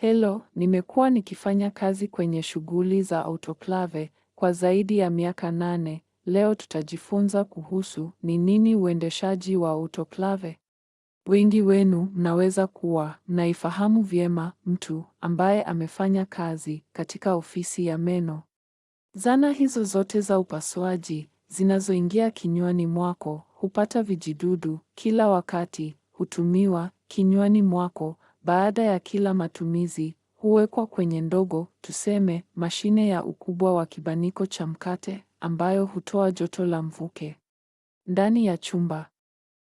Hello, nimekuwa nikifanya kazi kwenye shughuli za autoklave kwa zaidi ya miaka 8. Leo tutajifunza kuhusu ni nini uendeshaji wa autoklave. Wengi wenu mnaweza kuwa mnaifahamu vyema mtu ambaye amefanya kazi katika ofisi ya meno. Zana hizo zote za upasuaji zinazoingia kinywani mwako hupata vijidudu kila wakati, hutumiwa kinywani mwako. Baada ya kila matumizi, huwekwa kwenye ndogo, tuseme, mashine ya ukubwa wa kibaniko cha mkate, ambayo hutoa joto la mvuke. Ndani ya chumba,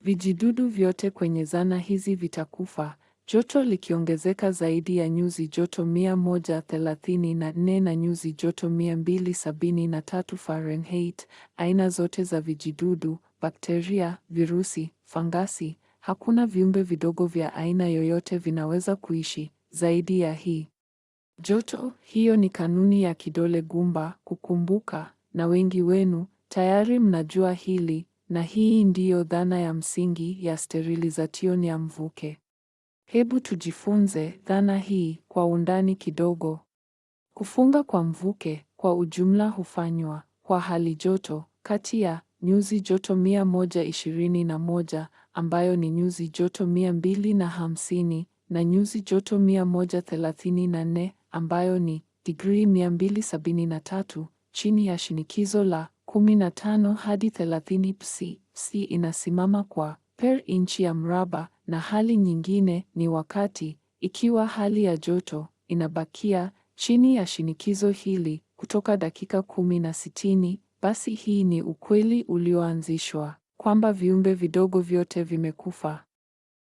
vijidudu vyote kwenye zana hizi vitakufa, joto likiongezeka zaidi ya nyuzi joto 134 na nyuzi joto 273 Fahrenheit. Aina zote za vijidudu, bakteria, virusi, fangasi, hakuna viumbe vidogo vya aina yoyote vinaweza kuishi zaidi ya hii joto. Hiyo ni kanuni ya kidole gumba kukumbuka, na wengi wenu tayari mnajua hili, na hii ndiyo dhana ya msingi ya sterilization ya mvuke. Hebu tujifunze dhana hii kwa undani kidogo. Kufunga kwa mvuke kwa ujumla hufanywa kwa hali joto kati ya nyuzi joto 121 ambayo ni nyuzi joto 250 na nyuzi joto 134 ambayo ni digrii 273 chini ya shinikizo la 15 hadi 30 psi. Psi inasimama kwa per inchi ya mraba, na hali nyingine ni wakati, ikiwa hali ya joto inabakia chini ya shinikizo hili kutoka dakika 10 na 60, basi hii ni ukweli ulioanzishwa kwamba viumbe vidogo vyote vimekufa.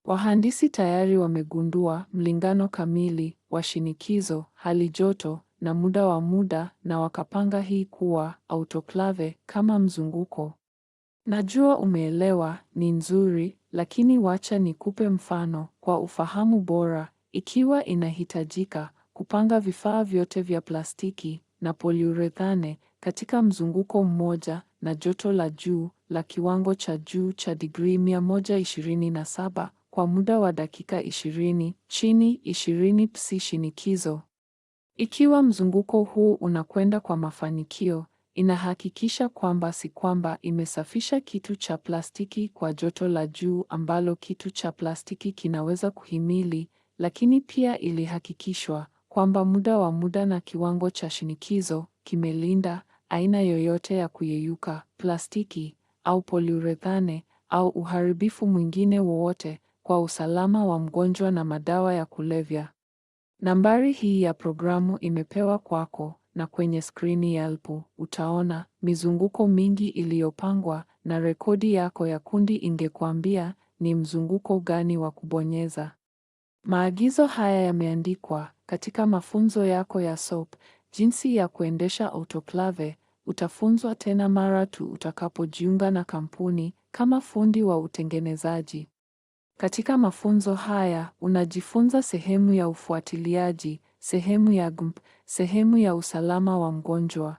Wahandisi tayari wamegundua mlingano kamili wa shinikizo, hali joto na muda wa muda, na wakapanga hii kuwa autoklave kama mzunguko. Najua umeelewa, ni nzuri, lakini wacha nikupe mfano kwa ufahamu bora. Ikiwa inahitajika kupanga vifaa vyote vya plastiki na polyurethane katika mzunguko mmoja na joto la juu la kiwango cha juu cha digrii 127 kwa muda wa dakika 20 chini 20 psi shinikizo. Ikiwa mzunguko huu unakwenda kwa mafanikio, inahakikisha kwamba si kwamba imesafisha kitu cha plastiki kwa joto la juu ambalo kitu cha plastiki kinaweza kuhimili, lakini pia ilihakikishwa kwamba muda wa muda na kiwango cha shinikizo kimelinda aina yoyote ya kuyeyuka, plastiki au polyurethane au uharibifu mwingine wowote kwa usalama wa mgonjwa na madawa ya kulevya. Nambari hii ya programu imepewa kwako, na kwenye skrini yalpo utaona mizunguko mingi iliyopangwa, na rekodi yako ya kundi ingekuambia ni mzunguko gani wa kubonyeza. Maagizo haya yameandikwa katika mafunzo yako ya SOP, jinsi ya kuendesha autoklave. Utafunzwa tena mara tu utakapojiunga na kampuni kama fundi wa utengenezaji. Katika mafunzo haya unajifunza sehemu ya ufuatiliaji, sehemu ya GMP, sehemu ya usalama wa mgonjwa.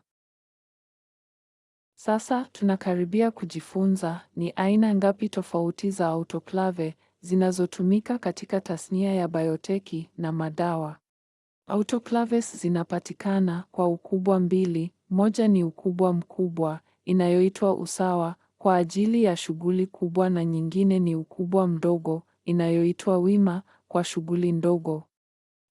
Sasa tunakaribia kujifunza ni aina ngapi tofauti za autoklave zinazotumika katika tasnia ya bioteki na madawa. Autoclaves zinapatikana kwa ukubwa mbili. Moja ni ukubwa mkubwa inayoitwa usawa kwa ajili ya shughuli kubwa, na nyingine ni ukubwa mdogo inayoitwa wima kwa shughuli ndogo.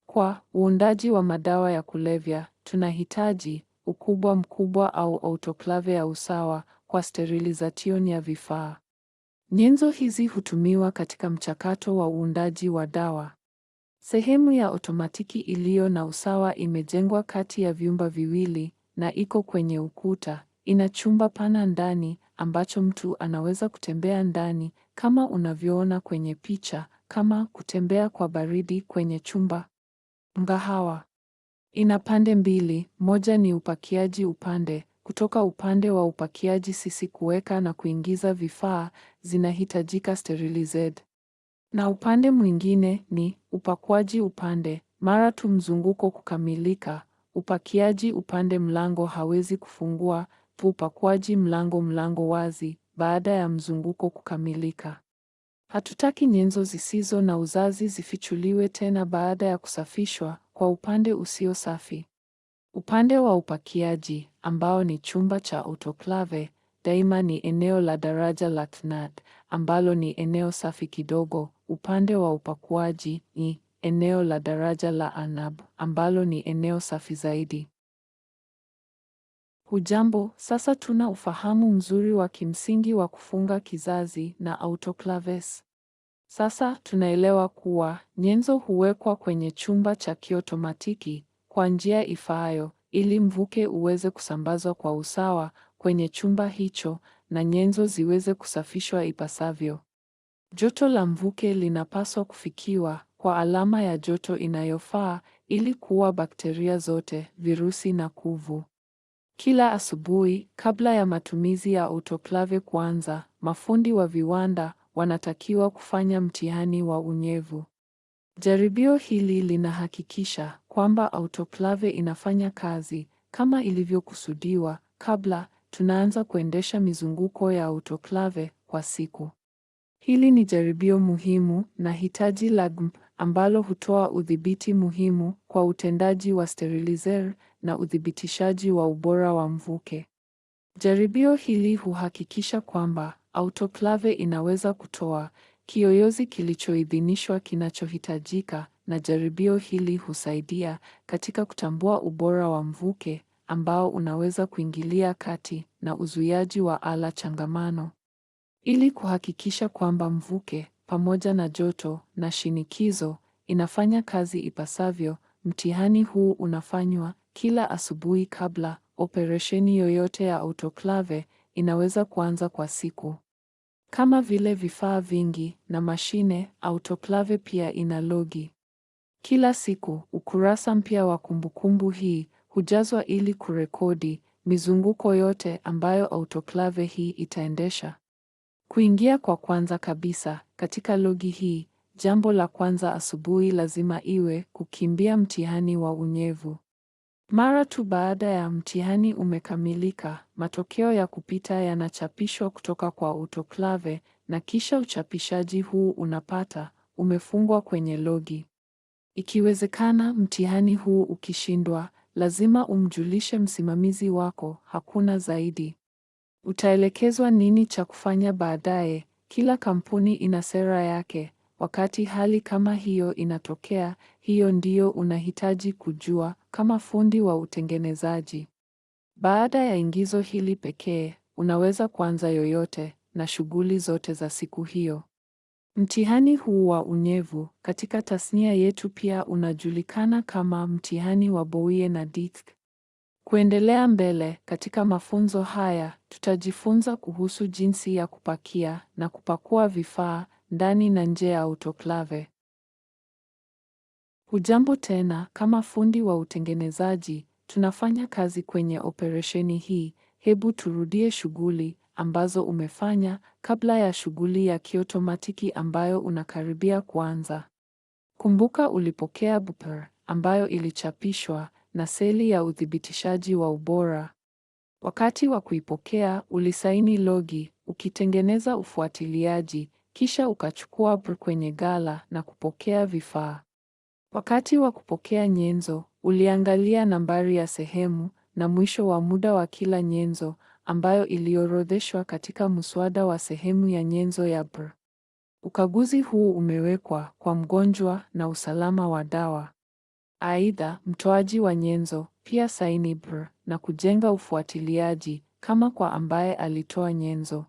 Kwa uundaji wa madawa ya kulevya, tunahitaji ukubwa mkubwa au autoklave ya usawa kwa sterilization ya vifaa. Nyenzo hizi hutumiwa katika mchakato wa uundaji wa dawa. Sehemu ya otomatiki iliyo na usawa imejengwa kati ya vyumba viwili na iko kwenye ukuta. Ina chumba pana ndani ambacho mtu anaweza kutembea ndani kama unavyoona kwenye picha, kama kutembea kwa baridi kwenye chumba. Mgahawa ina pande mbili, moja ni upakiaji upande. Kutoka upande wa upakiaji sisi kuweka na kuingiza vifaa zinahitajika sterilized. Na upande mwingine ni upakwaji upande. Mara tu mzunguko kukamilika, upakiaji upande mlango hawezi kufungua, upakwaji mlango wazi baada ya mzunguko kukamilika. Hatutaki nyenzo zisizo na uzazi zifichuliwe tena baada ya kusafishwa kwa upande usio safi. Upande wa upakiaji, ambao ni chumba cha autoklave, daima ni eneo la daraja la TNAD, ambalo ni eneo safi kidogo. Upande wa upakuaji ni eneo la daraja la ANAB, ambalo ni eneo safi zaidi. Hujambo, sasa tuna ufahamu mzuri wa kimsingi wa kufunga kizazi na autoclaves. Sasa tunaelewa kuwa nyenzo huwekwa kwenye chumba cha kiotomatiki kwa njia ifaayo ili mvuke uweze kusambazwa kwa usawa kwenye chumba hicho na nyenzo ziweze kusafishwa ipasavyo. Joto la mvuke linapaswa kufikiwa kwa alama ya joto inayofaa ili kuua bakteria zote, virusi na kuvu. Kila asubuhi, kabla ya matumizi ya autoklave kuanza, mafundi wa viwanda wanatakiwa kufanya mtihani wa unyevu. Jaribio hili linahakikisha kwamba autoklave inafanya kazi kama ilivyokusudiwa kabla tunaanza kuendesha mizunguko ya autoklave kwa siku. Hili ni jaribio muhimu na hitaji la GMP ambalo hutoa udhibiti muhimu kwa utendaji wa sterilizer na uthibitishaji wa ubora wa mvuke. Jaribio hili huhakikisha kwamba autoklave inaweza kutoa kiyoyozi kilichoidhinishwa kinachohitajika, na jaribio hili husaidia katika kutambua ubora wa mvuke ambao unaweza kuingilia kati na uzuiaji wa ala changamano. Ili kuhakikisha kwamba mvuke pamoja na joto na shinikizo inafanya kazi ipasavyo, mtihani huu unafanywa kila asubuhi kabla operesheni yoyote ya autoklave inaweza kuanza kwa siku. Kama vile vifaa vingi na mashine, autoklave pia ina logi. Kila siku, ukurasa mpya wa kumbukumbu hii hujazwa ili kurekodi mizunguko yote ambayo autoklave hii itaendesha. Kuingia kwa kwanza kabisa katika logi hii, jambo la kwanza asubuhi lazima iwe kukimbia mtihani wa unyevu. Mara tu baada ya mtihani umekamilika, matokeo ya kupita yanachapishwa kutoka kwa autoklave na kisha uchapishaji huu umefungwa kwenye logi. Ikiwezekana, mtihani huu ukishindwa, lazima umjulishe msimamizi wako, hakuna zaidi. Utaelekezwa nini cha kufanya baadaye. Kila kampuni ina sera yake. Wakati hali kama hiyo inatokea, hiyo ndiyo unahitaji kujua kama fundi wa utengenezaji. Baada ya ingizo hili pekee, unaweza kuanza yoyote na shughuli zote za siku hiyo. Mtihani huu wa unyevu katika tasnia yetu pia unajulikana kama mtihani wa Bowie na Ditk. Kuendelea mbele katika mafunzo haya, tutajifunza kuhusu jinsi ya kupakia na kupakua vifaa ndani na nje ya autoklave. Hujambo tena, kama fundi wa utengenezaji, tunafanya kazi kwenye operesheni hii. Hebu turudie shughuli ambazo umefanya kabla ya shughuli ya kiotomatiki ambayo unakaribia kuanza. Kumbuka ulipokea buffer ambayo ilichapishwa na seli ya uthibitishaji wa ubora. Wakati wa kuipokea, ulisaini logi, ukitengeneza ufuatiliaji, kisha ukachukua buffer kwenye ghala na kupokea vifaa. Wakati wa kupokea nyenzo, uliangalia nambari ya sehemu na mwisho wa muda wa kila nyenzo ambayo iliorodheshwa katika muswada wa sehemu ya nyenzo ya buffer. Ukaguzi huu umewekwa kwa mgonjwa na usalama wa dawa. Aidha, mtoaji wa nyenzo pia saini buffer na kujenga ufuatiliaji kama kwa ambaye alitoa nyenzo.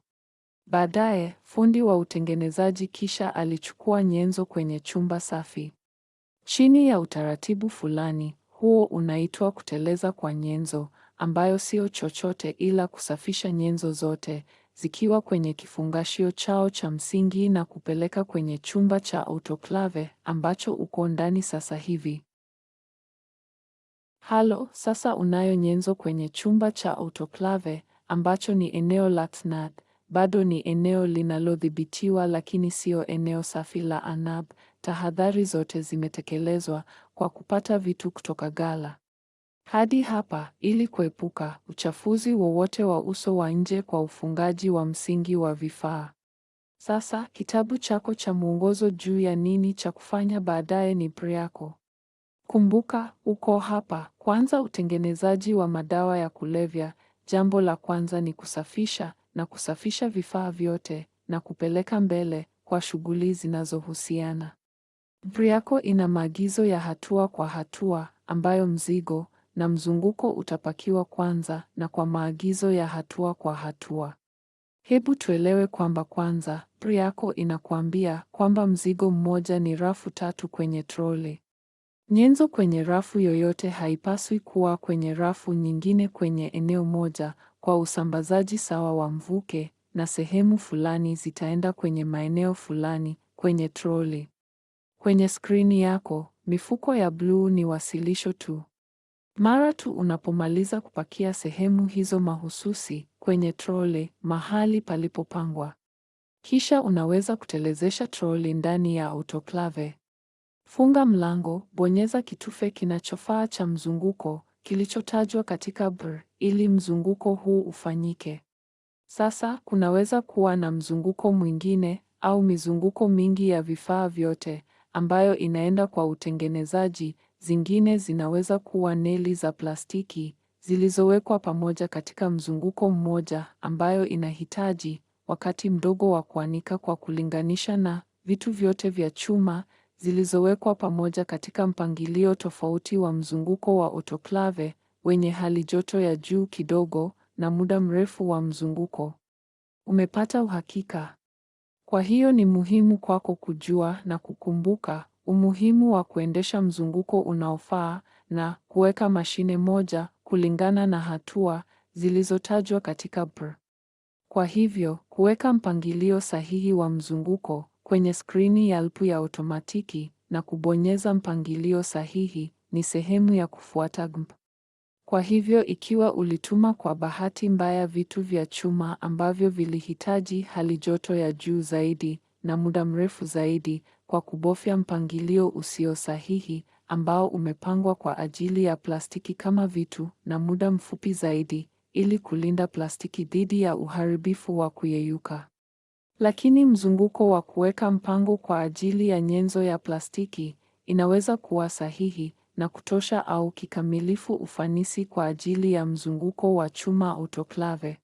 Baadaye, fundi wa utengenezaji kisha alichukua nyenzo kwenye chumba safi. Chini ya utaratibu fulani, huo unaitwa kuteleza kwa nyenzo, ambayo sio chochote ila kusafisha nyenzo zote zikiwa kwenye kifungashio chao cha msingi na kupeleka kwenye chumba cha autoklave ambacho uko ndani sasa hivi. Halo, sasa unayo nyenzo kwenye chumba cha autoklave ambacho ni eneo la TNAD. Bado ni eneo linalodhibitiwa lakini sio eneo safi la ANAB. Tahadhari zote zimetekelezwa kwa kupata vitu kutoka ghala hadi hapa ili kuepuka uchafuzi wowote wa uso wa nje kwa ufungaji wa msingi wa vifaa. Sasa, kitabu chako cha mwongozo juu ya nini cha kufanya baadaye ni yako. Kumbuka, uko hapa. Kwanza, utengenezaji wa madawa ya kulevya. Jambo la kwanza ni kusafisha na kusafisha vifaa vyote na kupeleka mbele kwa shughuli zinazohusiana. Yako ina maagizo ya hatua kwa hatua ambayo mzigo na mzunguko utapakiwa kwanza na kwa maagizo ya hatua kwa hatua. Hebu tuelewe kwamba kwanza, yako inakuambia kwamba mzigo mmoja ni rafu 3 kwenye troli. Nyenzo kwenye rafu yoyote haipaswi kuwa kwenye rafu nyingine kwenye eneo moja kwa usambazaji sawa wa mvuke, na sehemu fulani zitaenda kwenye maeneo fulani kwenye troli. Kwenye skrini yako, mifuko ya bluu ni wasilisho tu. Mara tu unapomaliza kupakia sehemu hizo mahususi kwenye troli mahali palipopangwa, kisha unaweza kutelezesha troli ndani ya autoklave. Funga mlango, bonyeza kitufe kinachofaa cha mzunguko kilichotajwa katika ili mzunguko huu ufanyike. Sasa kunaweza kuwa na mzunguko mwingine au mizunguko mingi ya vifaa vyote ambayo inaenda kwa utengenezaji. Zingine zinaweza kuwa neli za plastiki zilizowekwa pamoja katika mzunguko mmoja ambayo inahitaji wakati mdogo wa kuanika kwa kulinganisha na vitu vyote vya chuma zilizowekwa pamoja katika mpangilio tofauti wa mzunguko wa autoklave wenye hali joto ya juu kidogo na muda mrefu wa mzunguko. Umepata uhakika? Kwa hiyo ni muhimu kwako kujua na kukumbuka umuhimu wa kuendesha mzunguko unaofaa na kuweka mashine moja kulingana na hatua zilizotajwa katika Kwa hivyo, kuweka mpangilio sahihi wa mzunguko kwenye skrini ya ya automatiki na kubonyeza mpangilio sahihi ni sehemu ya kufuata Kwa hivyo ikiwa ulituma kwa bahati mbaya vitu vya chuma ambavyo vilihitaji hali joto ya juu zaidi na muda mrefu zaidi kwa kubofya mpangilio usio sahihi ambao umepangwa kwa ajili ya plastiki kama vitu na muda mfupi zaidi ili kulinda plastiki dhidi ya uharibifu wa kuyeyuka. Lakini mzunguko wa kuweka mpango kwa ajili ya nyenzo ya plastiki inaweza kuwa sahihi na kutosha au kikamilifu ufanisi kwa ajili ya mzunguko wa chuma autoklave.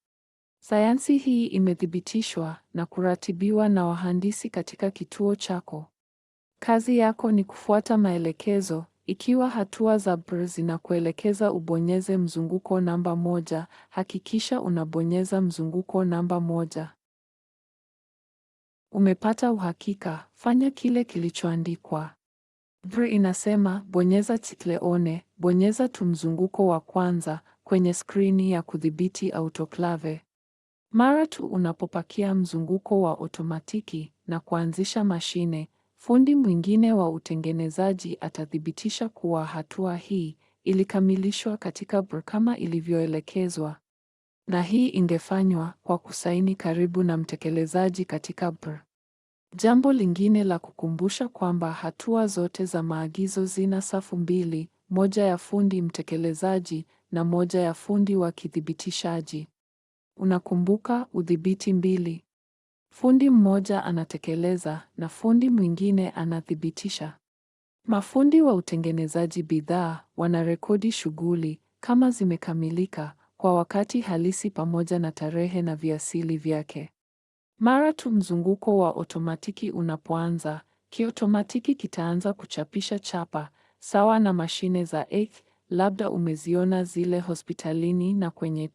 Sayansi hii imethibitishwa na kuratibiwa na wahandisi katika kituo chako. Kazi yako ni kufuata maelekezo. Ikiwa hatua za zinakuelekeza ubonyeze mzunguko namba 1, hakikisha unabonyeza mzunguko namba 1. Umepata uhakika? Fanya kile kilichoandikwa. Inasema bonyeza titleone, bonyeza tu mzunguko wa kwanza kwenye skrini ya kudhibiti autoklave. Mara tu unapopakia mzunguko wa otomatiki na kuanzisha mashine, fundi mwingine wa utengenezaji atathibitisha kuwa hatua hii ilikamilishwa katika kama ilivyoelekezwa. Na hii ingefanywa kwa kusaini karibu na mtekelezaji katika Jambo lingine la kukumbusha kwamba hatua zote za maagizo zina safu mbili, moja ya fundi mtekelezaji na moja ya fundi wa kithibitishaji. Unakumbuka udhibiti mbili. Fundi mmoja anatekeleza na fundi mwingine anathibitisha. Mafundi wa utengenezaji bidhaa wanarekodi shughuli kama zimekamilika kwa wakati halisi pamoja na tarehe na viasili vyake. Mara tu mzunguko wa otomatiki unapoanza, kiotomatiki kitaanza kuchapisha chapa sawa na mashine za labda umeziona zile hospitalini na kwenye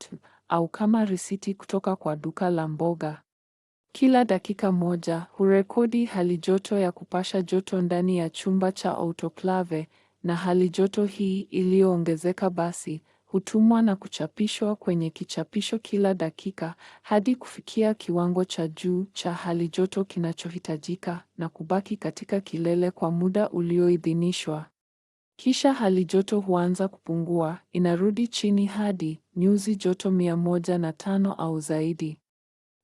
au kama risiti kutoka kwa duka la mboga. Kila dakika moja hurekodi hali joto ya kupasha joto ndani ya chumba cha autoklave, na hali joto hii iliyoongezeka basi hutumwa na kuchapishwa kwenye kichapisho kila dakika hadi kufikia kiwango cha juu cha hali joto kinachohitajika na kubaki katika kilele kwa muda ulioidhinishwa. Kisha hali joto huanza kupungua, inarudi chini hadi nyuzi joto 105 au zaidi.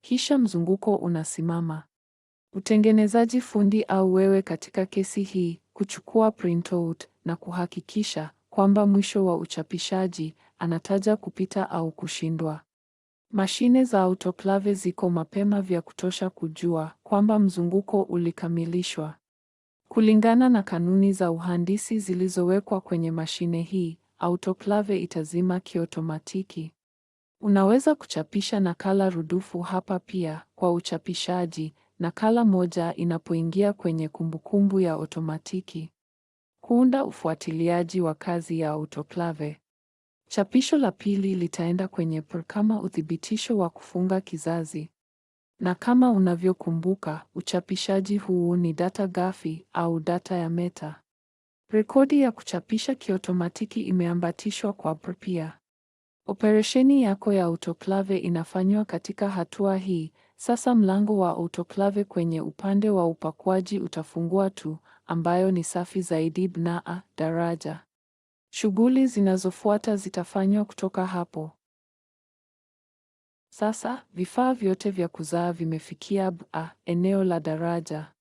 Kisha mzunguko unasimama. Utengenezaji fundi au wewe katika kesi hii, kuchukua printout na kuhakikisha kwamba mwisho wa uchapishaji anataja kupita au kushindwa. Mashine za autoklave ziko mapema vya kutosha kujua kwamba mzunguko ulikamilishwa. Kulingana na kanuni za uhandisi zilizowekwa kwenye mashine hii, autoklave itazima kiotomatiki. Unaweza kuchapisha nakala rudufu hapa pia. Kwa uchapishaji, nakala moja inapoingia kwenye kumbukumbu ya otomatiki. Kuunda ufuatiliaji wa kazi ya autoklave. Chapisho la pili litaenda kwenye kama uthibitisho wa kufunga kizazi. Na kama unavyokumbuka, uchapishaji huu ni data ghafi au data ya meta. Rekodi ya kuchapisha kiotomatiki imeambatishwa kwa pia. Operesheni yako ya autoklave inafanywa katika hatua hii. Sasa mlango wa autoklave kwenye upande wa upakuaji utafungua tu, ambayo ni safi zaidi na daraja. Shughuli zinazofuata zitafanywa kutoka hapo. Sasa vifaa vyote vya kuzaa vimefikia eneo la daraja.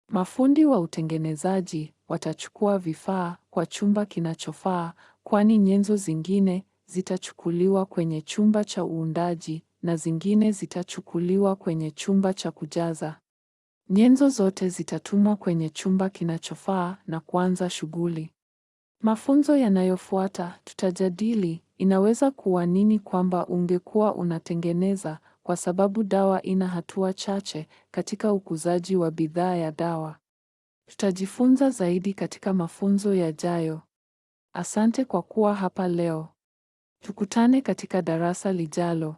Mafundi wa utengenezaji watachukua vifaa kwa chumba kinachofaa, kwani nyenzo zingine zitachukuliwa kwenye chumba cha uundaji na zingine zitachukuliwa kwenye chumba cha kujaza. Nyenzo zote zitatumwa kwenye chumba kinachofaa na kuanza shughuli. Mafunzo yanayofuata tutajadili inaweza kuwa nini kwamba ungekuwa unatengeneza, kwa sababu dawa ina hatua chache katika ukuzaji wa bidhaa ya dawa. Tutajifunza zaidi katika mafunzo yajayo. Asante kwa kuwa hapa leo. Tukutane katika darasa lijalo.